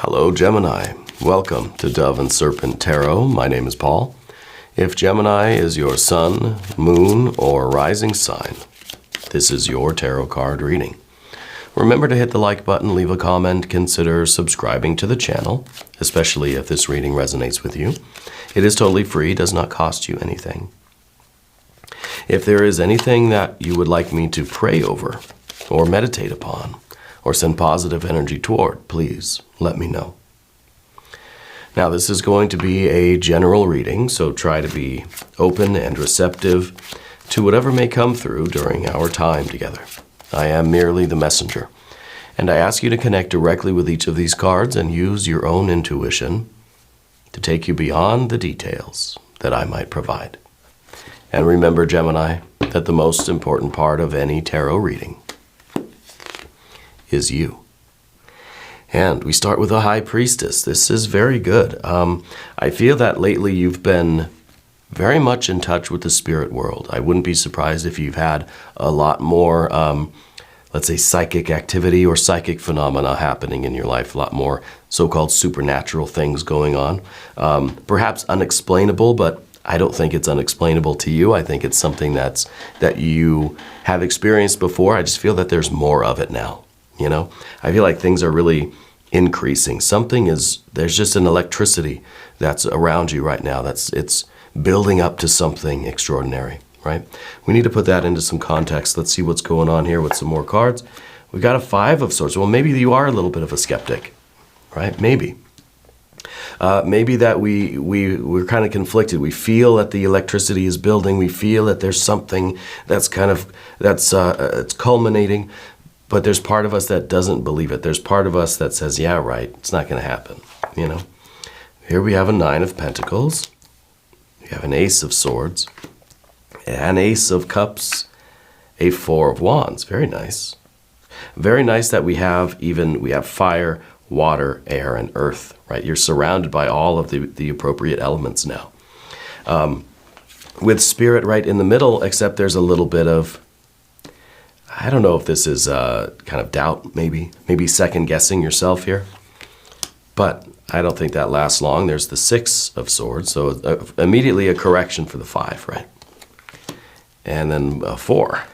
Hello, Gemini. Welcome to Dove and Serpent Tarot. My name is Paul. If Gemini is your sun, moon, or rising sign, this is your tarot card reading. Remember to hit the like button, leave a comment, consider subscribing to the channel, especially if this reading resonates with you. It is totally free, does not cost you anything. If there is anything that you would like me to pray over, or meditate upon, or send positive energy toward, please let me know. Now, this is going to be a general reading, so try to be open and receptive to whatever may come through during our time together. I am merely the messenger, and I ask you to connect directly with each of these cards and use your own intuition to take you beyond the details that I might provide. And remember, Gemini, that the most important part of any tarot reading is you. And we start with a High Priestess. This is very good. I feel that lately you've been very much in touch with the spirit world. I wouldn't be surprised if you've had a lot more, let's say, psychic activity or psychic phenomena happening in your life, a lot more so-called supernatural things going on. Perhaps unexplainable, but I don't think it's unexplainable to you. I think it's something that you have experienced before. I just feel that there's more of it now. You know, I feel like things are really increasing. There's just an electricity that's around you right now. It's building up to something extraordinary, right? We need to put that into some context. Let's see what's going on here with some more cards. We've got a Five of Swords. Well, maybe you are a little bit of a skeptic, right? Maybe. Maybe that we're kind of conflicted. We feel that the electricity is building. We feel that there's something that's it's culminating. But there's part of us that doesn't believe it. There's part of us that says, yeah, right, it's not going to happen, you know. Here we have a Nine of Pentacles. We have an Ace of Swords, an Ace of Cups, a Four of Wands. Very nice. Very nice that we have fire, water, air, and earth, right? You're surrounded by all of the appropriate elements now. With Spirit right in the middle, except there's a little bit of, I don't know if this is kind of doubt, maybe second guessing yourself here, but I don't think that lasts long. There's the Six of Swords, so immediately a correction for the Five, right? And then a Four,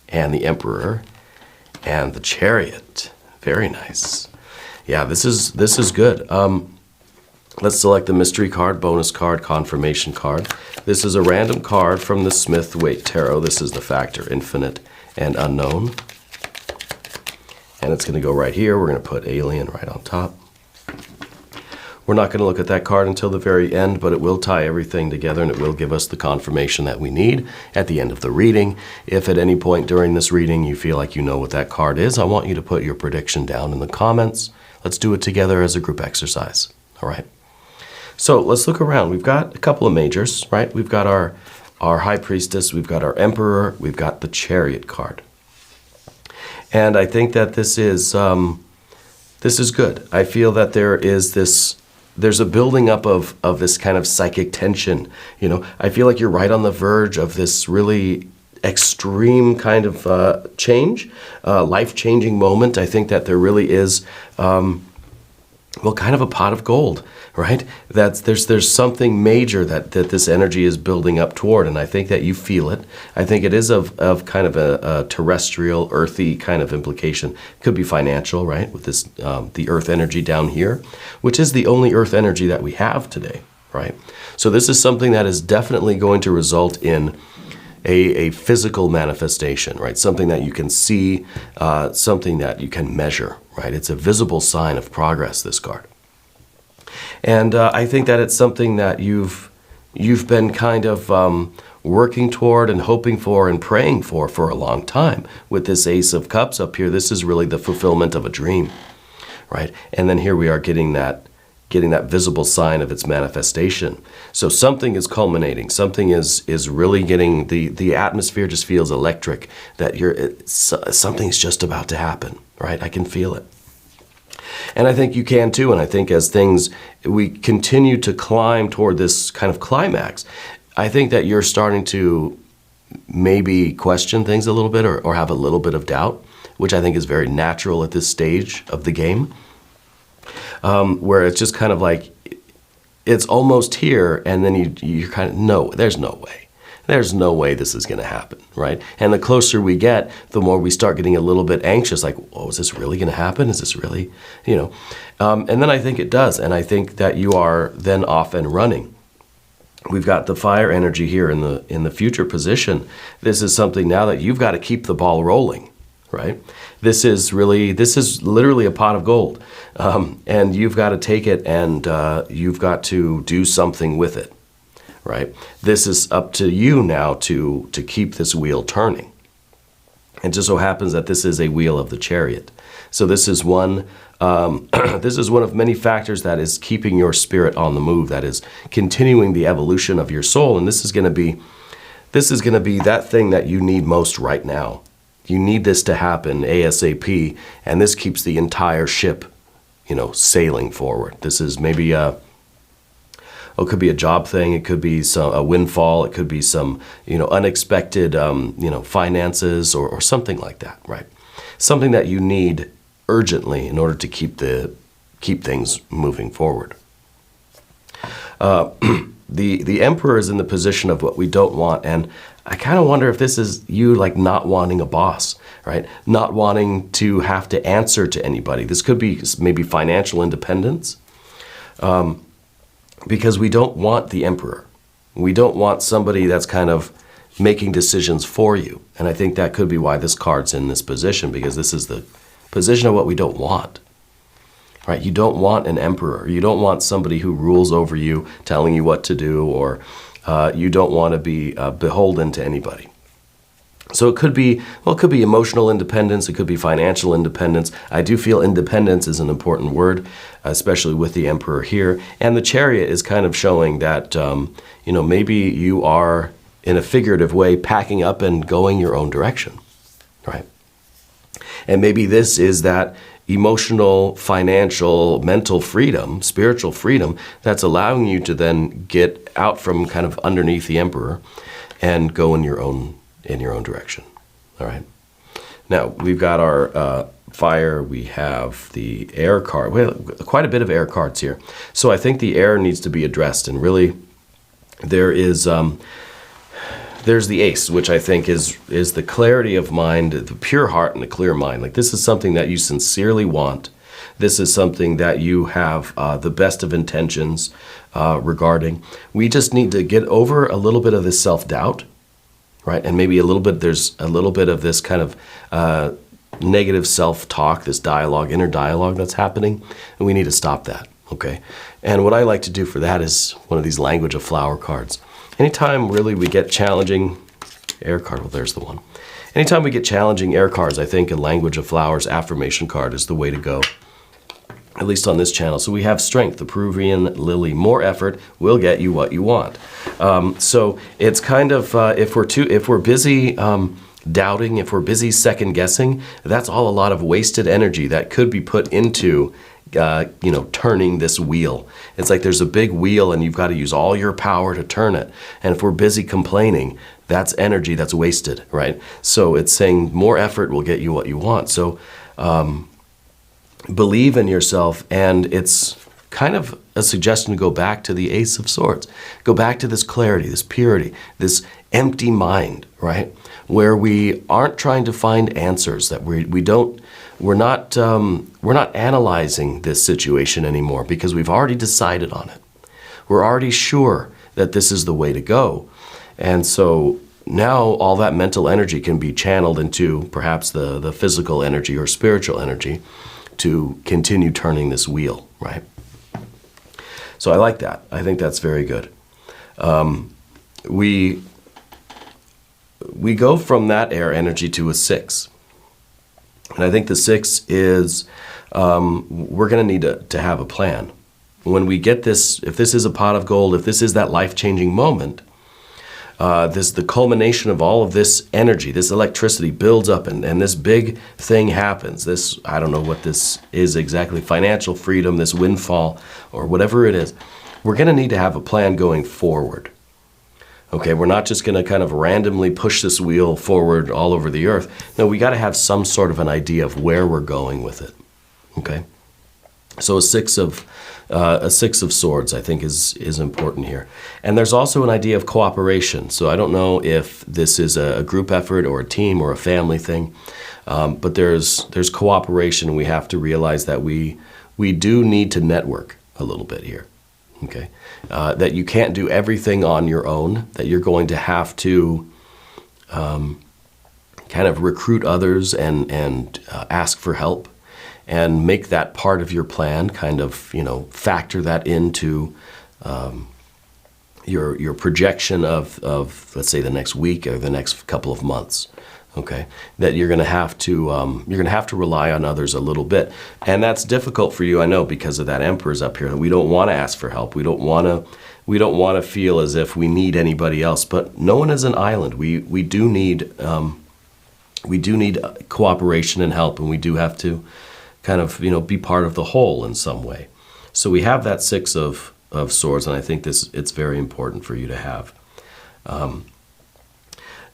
and the Emperor, and the Chariot. Very nice. Yeah, this is good. Let's select the mystery card, bonus card, confirmation card. This is a random card from the Smith-Waite Tarot. This is the factor, infinite and unknown. And it's going to go right here. We're going to put alien right on top. We're not going to look at that card until the very end, but it will tie everything together and it will give us the confirmation that we need at the end of the reading. If at any point during this reading you feel like you know what that card is, I want you to put your prediction down in the comments. Let's do it together as a group exercise. All right. So let's look around. We've got a couple of majors, right? We've got our High Priestess, we've got our Emperor, we've got the Chariot card. And I think that this is good. I feel that there's a building up of this kind of psychic tension. You know, I feel like you're right on the verge of this really extreme kind of change, life-changing moment. I think that there really is, kind of a pot of gold, right? There's something major that this energy is building up toward, and I think that you feel it. I think it is of kind of a terrestrial, earthy kind of implication. Could be financial, right? With this the earth energy down here, which is the only earth energy that we have today, right? So this is something that is definitely going to result in a physical manifestation, right? Something that you can see, something that you can measure, right? It's a visible sign of progress, this card. And I think that it's something that you've been kind of working toward and hoping for and praying for a long time. With this Ace of Cups up here, this is really the fulfillment of a dream, right? And then here we are getting that visible sign of its manifestation. So something is culminating. Something is really getting, the atmosphere just feels electric, that something's just about to happen, right? I can feel it. And I think you can too, and I think as we continue to climb toward this kind of climax, I think that you're starting to maybe question things a little bit or have a little bit of doubt, which I think is very natural at this stage of the game. where it's just kind of like, it's almost here, and then you're kind of, no, there's no way. There's no way this is going to happen, right? And the closer we get, the more we start getting a little bit anxious, like, oh, is this really going to happen? Is this really, And then I think it does, and I think that you are then off and running. We've got the fire energy here in the future position. This is something now that you've got to keep the ball rolling, right? This is literally a pot of gold, and you've got to take it, and you've got to do something with it, right? This is up to you now to keep this wheel turning. It just so happens that this is a wheel of the chariot. So this is one this is one of many factors that is keeping your spirit on the move, that is continuing the evolution of your soul. And this is going to be that thing that you need most right now. You need this to happen ASAP, and this keeps the entire ship, sailing forward. This is maybe it could be a job thing. It could be a windfall. It could be some, unexpected, finances or something like that, right? Something that you need urgently in order to keep things moving forward. The Emperor is in the position of what we don't want, and I kind of wonder if this is you like not wanting a boss, right? Not wanting to have to answer to anybody. This could be maybe financial independence, because we don't want the Emperor. We don't want somebody that's kind of making decisions for you. And I think that could be why this card's in this position, because this is the position of what we don't want, right? You don't want an emperor. You don't want somebody who rules over you, telling you what to do, or you don't want to be beholden to anybody. So it could be emotional independence. It could be financial independence. I do feel independence is an important word, especially with the Emperor here. And the Chariot is kind of showing that, maybe you are, in a figurative way, packing up and going your own direction, right? And maybe this is that emotional, financial, mental freedom, spiritual freedom that's allowing you to then get out from kind of underneath the Emperor and go in your own direction. All right. Now we've got our fire. We have the air card. We have quite a bit of air cards here. So I think the air needs to be addressed, and really there's the ace, which I think is the clarity of mind, the pure heart and the clear mind. Like, this is something that you sincerely want. This is something that you have the best of intentions regarding. We just need to get over a little bit of this self-doubt, right? And maybe there's a little bit of this kind of negative self-talk, this inner dialogue that's happening, and we need to stop that, okay? And what I like to do for that is one of these language of flower cards. Anytime really we get challenging air card, well, there's the one. Anytime we get challenging air cards, I think a language of flowers affirmation card is the way to go, at least on this channel. So we have strength, the Peruvian lily. More effort will get you what you want. So it's kind of, if we're busy doubting, if we're busy second guessing, that's all a lot of wasted energy that could be put into turning this wheel. It's like there's a big wheel and you've got to use all your power to turn it. And if we're busy complaining, that's energy that's wasted, right? So it's saying more effort will get you what you want. So believe in yourself, and it's kind of a suggestion to go back to the Ace of Swords. Go back to this clarity, this purity, this empty mind, right? Where we aren't trying to find answers, that we're not analyzing this situation anymore, because we've already decided on it. We're already sure that this is the way to go. And so now all that mental energy can be channeled into perhaps the physical energy or spiritual energy to continue turning this wheel, right? So I like that. I think that's very good. We go from that air energy to a 6. And I think the 6 is, we're going to need to have a plan. When we get this, if this is a pot of gold, if this is that life-changing moment, the culmination of all of this energy, this electricity builds up, and this big thing happens. This, I don't know what this is exactly, financial freedom, this windfall, or whatever it is. We're going to need to have a plan going forward. Okay, we're not just going to kind of randomly push this wheel forward all over the earth. No, we got to have some sort of an idea of where we're going with it. Okay? So a six of swords, I think, is important here. And there's also an idea of cooperation. So I don't know if this is a group effort or a team or a family thing, but there's cooperation. We have to realize that we do need to network a little bit here. Okay, that you can't do everything on your own. That you're going to have to kind of recruit others and ask for help. And make that part of your plan, kind of, factor that into your projection of, let's say, the next week or the next couple of months. Okay, that you're going to have to rely on others a little bit, and that's difficult for you, I know, because of that Emperor's up here. We don't want to ask for help. We don't want to feel as if we need anybody else. But no one is an island. We do need cooperation and help, and we do have to kind of, be part of the whole in some way. So we have that six of swords, and I think it's very important for you to have.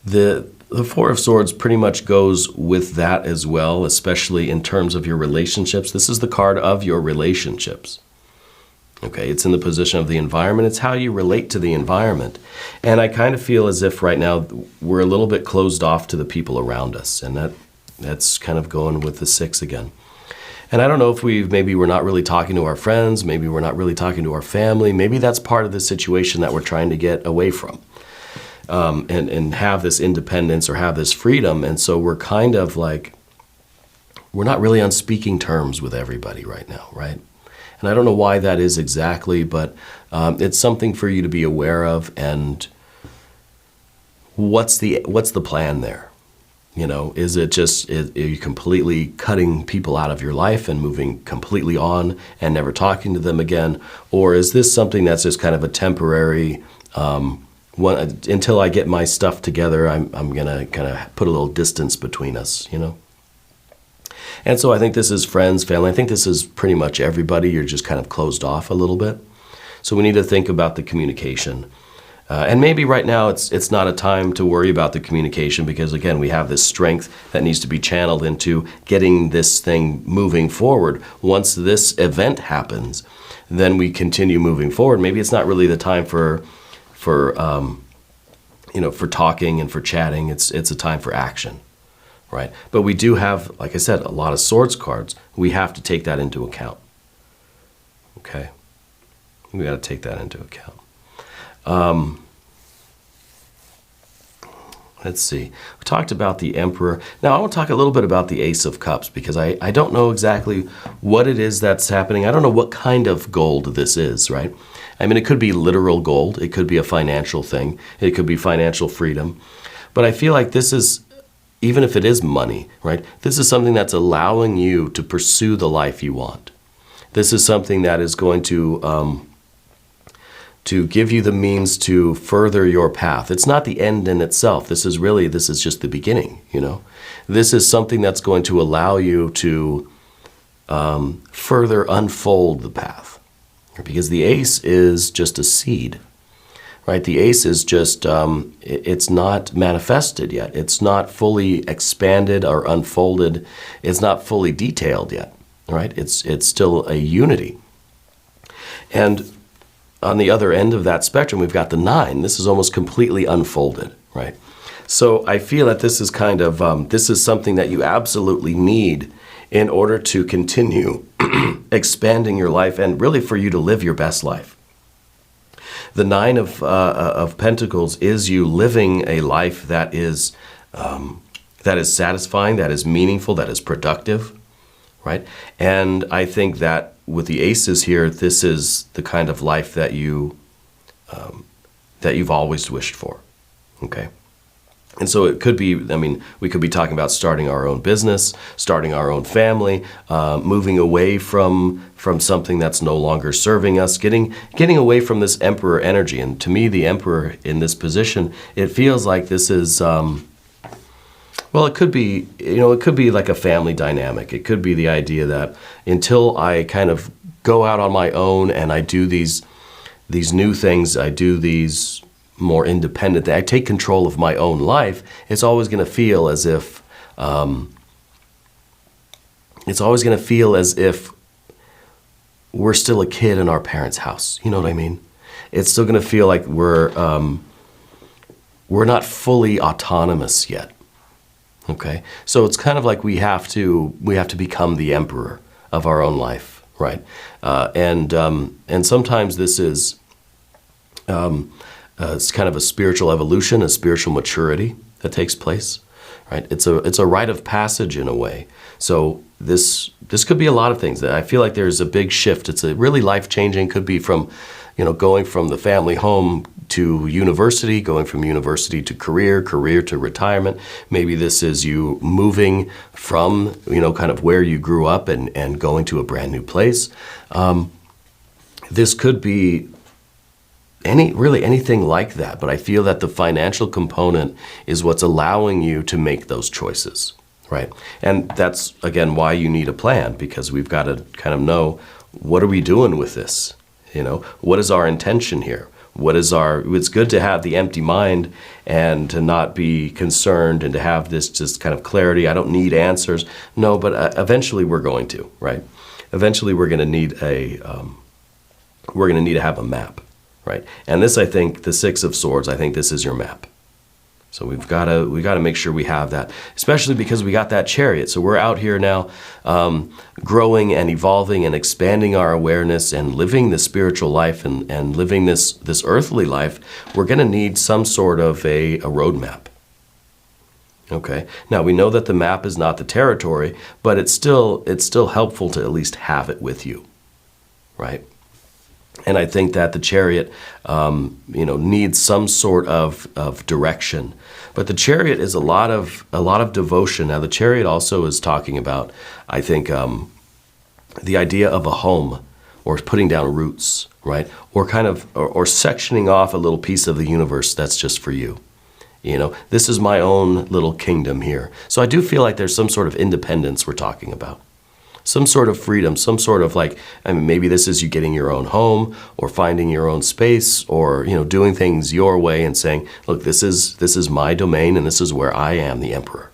The four of swords pretty much goes with that as well, especially in terms of your relationships. This is the card of your relationships. Okay, it's in the position of the environment. It's how you relate to the environment. And I kind of feel as if right now we're a little bit closed off to the people around us, and that's kind of going with the six again. And I don't know if maybe we're not really talking to our friends, maybe we're not really talking to our family, maybe that's part of the situation that we're trying to get away from, and have this independence or have this freedom. And so we're kind of like, we're not really on speaking terms with everybody right now, right? And I don't know why that is exactly, but it's something for you to be aware of. And what's the plan there? Is it just, are you completely cutting people out of your life and moving completely on and never talking to them again? Or is this something that's just kind of a temporary, until I get my stuff together, I'm going to kind of put a little distance between us, And so I think this is friends, family. I think this is pretty much everybody. You're just kind of closed off a little bit. So we need to think about the communication. And maybe right now it's not a time to worry about the communication because, again, we have this strength that needs to be channeled into getting this thing moving forward. Once this event happens, then we continue moving forward. Maybe it's not really the time for talking and for chatting. It's a time for action, right? But we do have, like I said, a lot of swords cards. We have to take that into account. Okay, we got to take that into account. Let's see. We talked about the Emperor. Now I want to talk a little bit about the Ace of Cups because I don't know exactly what it is that's happening. I don't know what kind of gold this is, right? I mean, it could be literal gold. It could be a financial thing. It could be financial freedom. But I feel like this is, even if it is money, right? This is something that's allowing you to pursue the life you want. This is something that is going to give you the means to further your path. It's not the end in itself. This is just the beginning, This is something that's going to allow you to further unfold the path. Because the ace is just a seed, right? The ace is just, it's not manifested yet. It's not fully expanded or unfolded. It's not fully detailed yet, right? It's still a unity. And on the other end of that spectrum, we've got the 9. This is almost completely unfolded, right? So I feel that this is kind of, this is something that you absolutely need in order to continue expanding your life and really for you to live your best life. The 9 of Pentacles is you living a life that is satisfying, that is meaningful, that is productive, right? And I think that with the aces here, this is the kind of life that you've always wished for, okay? And so it could be, we could be talking about starting our own business, starting our own family, moving away from something that's no longer serving us, getting away from this Emperor energy. And to me, the Emperor in this position, it feels like this is, it could be, it could be like a family dynamic. It could be the idea that until I kind of go out on my own and I do these new things, I do these more independent, I take control of my own life, it's always going to feel as if we're still a kid in our parents' house. You know what I mean? It's still going to feel like we're not fully autonomous yet. Okay, so it's kind of like we have to become the emperor of our own life, right? And sometimes this is it's kind of a spiritual evolution, a spiritual maturity that takes place, right? It's a rite of passage in a way. So this could be a lot of things. I feel like there's a big shift. It's a really life-changing. Could be from, going from the family home to university, going from university to career to retirement. Maybe this is you moving from, kind of where you grew up and going to a brand new place. This could be anything like that, but I feel that the financial component is what's allowing you to make those choices, right? And that's, again, why you need a plan, because we've got to kind of know, what are we doing with this? What is our intention here? It's good to have the empty mind and to not be concerned and to have this just kind of clarity. I don't need answers. No, but eventually we're going to, right? Eventually we're going to need to have a map, right? And this, I think, the Six of Swords, I think this is your map. So we've got to make sure we have that, especially because we got that Chariot. So we're out here now growing and evolving and expanding our awareness and living the spiritual life and living this earthly life. We're going to need some sort of a roadmap. Okay. Now we know that the map is not the territory, but it's still helpful to at least have it with you, right? And I think that the Chariot, needs some sort of direction. But the Chariot is a lot of devotion. Now, the Chariot also is talking about, I think, the idea of a home, or putting down roots, right? Or kind of, or sectioning off a little piece of the universe that's just for you. This is my own little kingdom here. So I do feel like there's some sort of independence we're talking about. Some sort of freedom, some sort of maybe this is you getting your own home or finding your own space or, doing things your way and saying, look, this is my domain and this is where I am the emperor,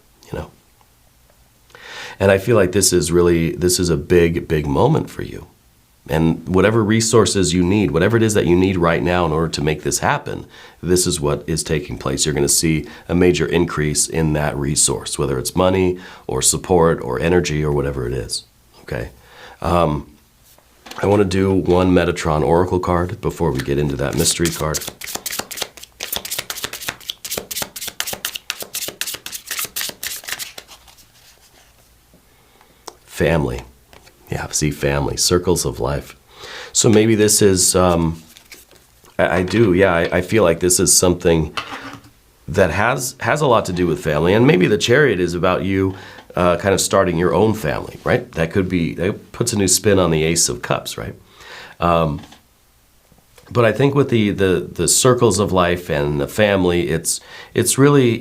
And I feel like this is a big, big moment for you. And whatever resources you need, whatever it is that you need right now in order to make this happen, this is what is taking place. You're going to see a major increase in that resource, whether it's money or support or energy or whatever it is. Okay. I want to do one Metatron Oracle card before we get into that mystery card. Family. Yeah, see, family. Circles of life. So maybe this is, I feel like this is something that has a lot to do with family. And maybe the Chariot is about you kind of starting your own family, right? That puts a new spin on the Ace of Cups, right? But I think with the circles of life and the family, it's really,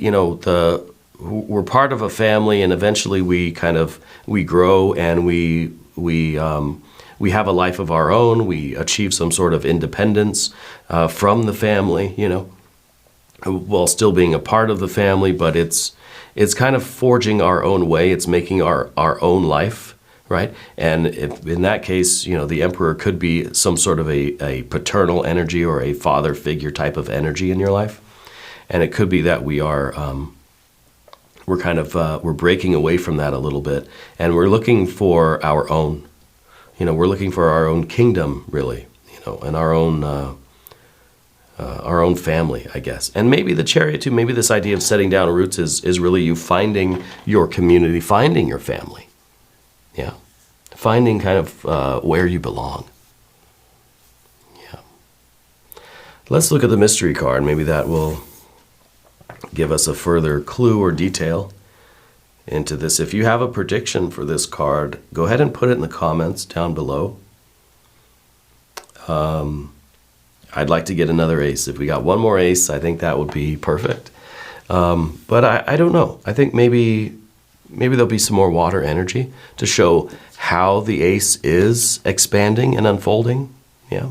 we're part of a family, and eventually we grow and we have a life of our own. We achieve some sort of independence from the family, while still being a part of the family, but it's kind of forging our own way. It's making our own life, right? And if, in that case, the emperor could be some sort of a paternal energy or a father figure type of energy in your life. And it could be that we are, we're breaking away from that a little bit, and we're looking for our own, we're looking for our own kingdom, really, and our own family, I guess. And maybe the Chariot too, maybe this idea of setting down roots is really you finding your community, finding your family. Yeah. Finding kind of where you belong. Yeah. Let's look at the mystery card. Maybe that will give us a further clue or detail into this. If you have a prediction for this card, go ahead and put it in the comments down below. I'd like to get another ace. If we got one more ace, I think that would be perfect. But I don't know. I think maybe there'll be some more water energy to show how the ace is expanding and unfolding. Yeah.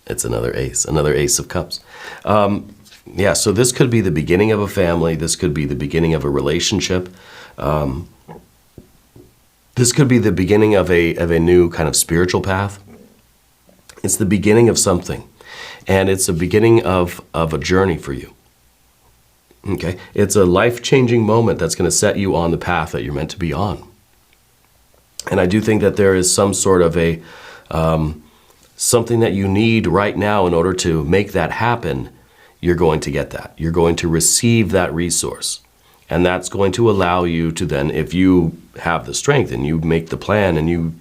It's another ace of cups. Yeah, so this could be the beginning of a family. This could be the beginning of a relationship. This could be the beginning of a new kind of spiritual path. It's the beginning of something, and it's the beginning of a journey for you. Okay? It's a life-changing moment that's going to set you on the path that you're meant to be on. And I do think that there is some sort of a something that you need right now in order to make that happen. You're going to get that. You're going to receive that resource. And that's going to allow you to then, if you have the strength and you make the plan and you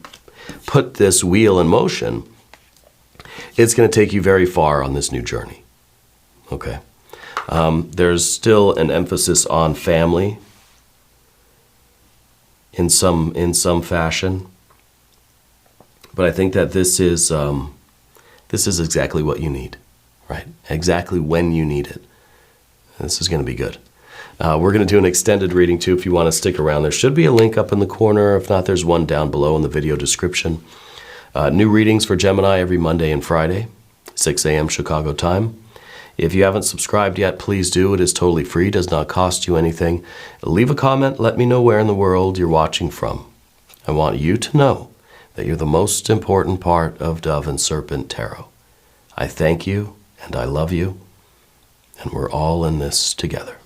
put this wheel in motion, it's going to take you very far on this new journey. Okay? There's still an emphasis on family in some fashion. But I think that this is exactly what you need, right? Exactly when you need it. This is going to be good. We're going to do an extended reading too if you want to stick around. There should be a link up in the corner. If not, there's one down below in the video description. New readings for Gemini every Monday and Friday, 6 a.m. Chicago time. If you haven't subscribed yet, please do. It is totally free, does not cost you anything. Leave a comment, let me know where in the world you're watching from. I want you to know that you're the most important part of Dove and Serpent Tarot. I thank you and I love you, and we're all in this together.